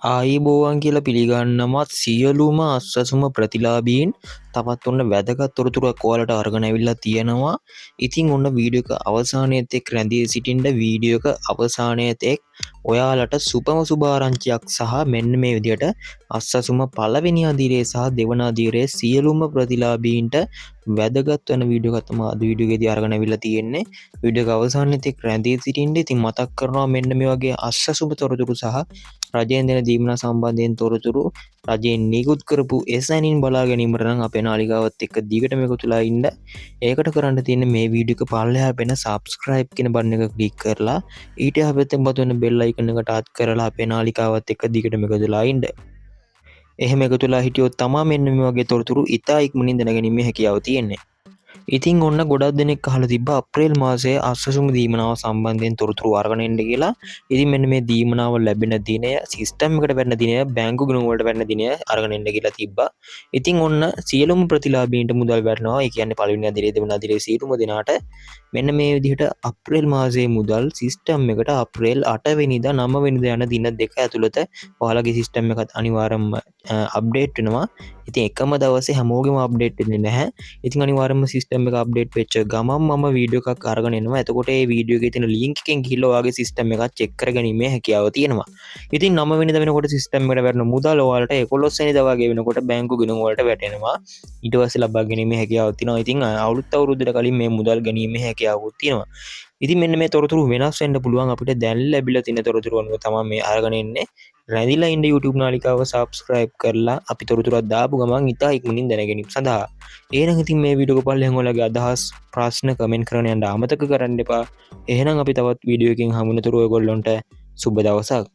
ආයිබෝවන් කියලා පිළිගන්නමත් සියලුම අස්සසුම ප්‍රතිලාබීන් තවත් ඔන්න වැදගත් තොරතුරක් ඔයාලට අරගෙන ඇවිල්ලා තියෙනවා. ඉතින් ඔන්න වීඩියෝ එක අවසානයේත් එක් රැඳී සිටින්න වීඩියෝ එක අවසානයේත් එක් ඔයාලට සුපම සුභාරංචියක් සහ මෙන්න මේ විදිහට අස්සසුම පළවෙනි අදියරේ සහ දෙවන අදියරේ සියලුම ප්‍රතිලාබීන්ට වැදගත් වෙන වීඩියෝ එකක් තමයි අද වීඩියෝ එකේදී අරගෙන ඇවිල්ලා තියෙන්නේ. වීඩියෝ එක අවසානයේත් එක් රැඳී සිටින්න. ඉතින් මතක් කරනවා මෙන්න මේ වගේ අස්සසුම තොරතුරු සහ රජයෙන් දෙන දීමනා සම්බන්ධයෙන් තොරතුරු රජයෙන් නිකුත් කරපු එසැනින් බලා ගැනීමට නම් අපේ නාලිකාවත් එක්ක දිගටම එකතු වෙලා ඉන්න. ඒකට කරන්න තියෙන්නේ මේ වීඩියෝ එක පල්ලෙහා වෙන subscribe කියන බටන් එක ක්ලික් කරලා ඊට එහා පැත්තෙන් බතුන bell icon එක ටච් කරලා අපේ නාලිකාවත් එක්ක දිගටම එකතු වෙලා ඉන්න. එහෙම එකතු වෙලා හිටියොත් තමයි මෙන්න මේ වගේ තොරතුරු ඉතා ඉක්මනින් දැනගැනීමේ හැකියාව තියෙන්නේ. ඉතින් ඔන්න ගොඩක් දෙනෙක් අහලා තිබ්බා අප්‍රේල් මාසයේ අස්සසුම දීමනාව සම්බන්ධයෙන් තොරතුරු අරගෙන එන්න කියලා. ඉතින් මෙන්න මේ දීමනාව ලැබෙන දිනය, සිස්ටම් එකට වැටෙන දිනය, බැංකු ගිණුම් වලට වැටෙන දිනය අරගෙන එන්න කියලා තිබ්බා. ඉතින් ඔන්න සියලුම ප්‍රතිලාභීන්ට මුදල් වැටෙනවා. ඒ කියන්නේ පළවෙනි අදියරේ දෙවෙනි අදියරේ සියලුම දිනාට මෙන්න මේ විදිහට අප්‍රේල් මාසයේ මුදල් සිස්ටම් එකට අප්‍රේල් 8 වෙනිදා 9 වෙනිදා යන දින දෙක ඇතුළත ඔයාලගේ සිස්ටම් එකත් අනිවාර්යයෙන්ම අප්ඩේට් වෙනවා. ඉතින් එකම දවසේ හැමෝගෙම අප්ඩේට් වෙන්නේ නැහැ. ඉතින් අනිවාර්යයෙන්ම සිස්ටම් එක අප්ඩේට් වෙච්ච ගමන් මම වීඩියෝ එකක් අරගෙන එනවා. එතකොට මේ වීඩියෝ එකේ තියෙන ලින්ක් එකෙන් ගිහිල්ලා ඔයාගේ සිස්ටම් එකත් චෙක් කරගැනීමේ හැකියාව තියෙනවා. ඉතින් 9 වෙනිදා වෙනකොට සිස්ටම් එකට වැටෙන මුදල් ඔයාලට 11 වෙනිදා වගේ වෙනකොට බැංකු ගිණුම් වලට වැටෙනවා. ඊට පස්සේ ලබා ගැනීමේ හැකියාවක් තියෙනවා. ඉතින් අවුරුද්ද අවුරුද්දට කලින් මේ මුදල් ගැනීමේ හැකියාවක් තියෙනවා. ඉතින් මෙන්න මේ තොරතුරු වෙනස් වෙන්න පුළුවන්. අපිට දැන් ලැබිලා තියෙන තොරතුරු අනුව තමයි මේ අරගෙන එන්නේ. රැඳිලා ඉන්න YouTube නාලිකාව subscribe කරලා අපි තොරතුරක් දාපු ගමන් ඉතා ඉක්මනින් දැනගැනීම සඳහා. එහෙනම් ඉතින් මේ වීඩියෝ එක පල්ලෙහාන් ඔයාලගේ අදහස් ප්‍රශ්න කමෙන්ට් කරන්න යන්න අමතක කරන්න එපා. එහෙනම් අපි තවත් වීඩියෝ එකකින් හමු වෙනතුරු ඔයගොල්ලන්ට සුබ දවසක්.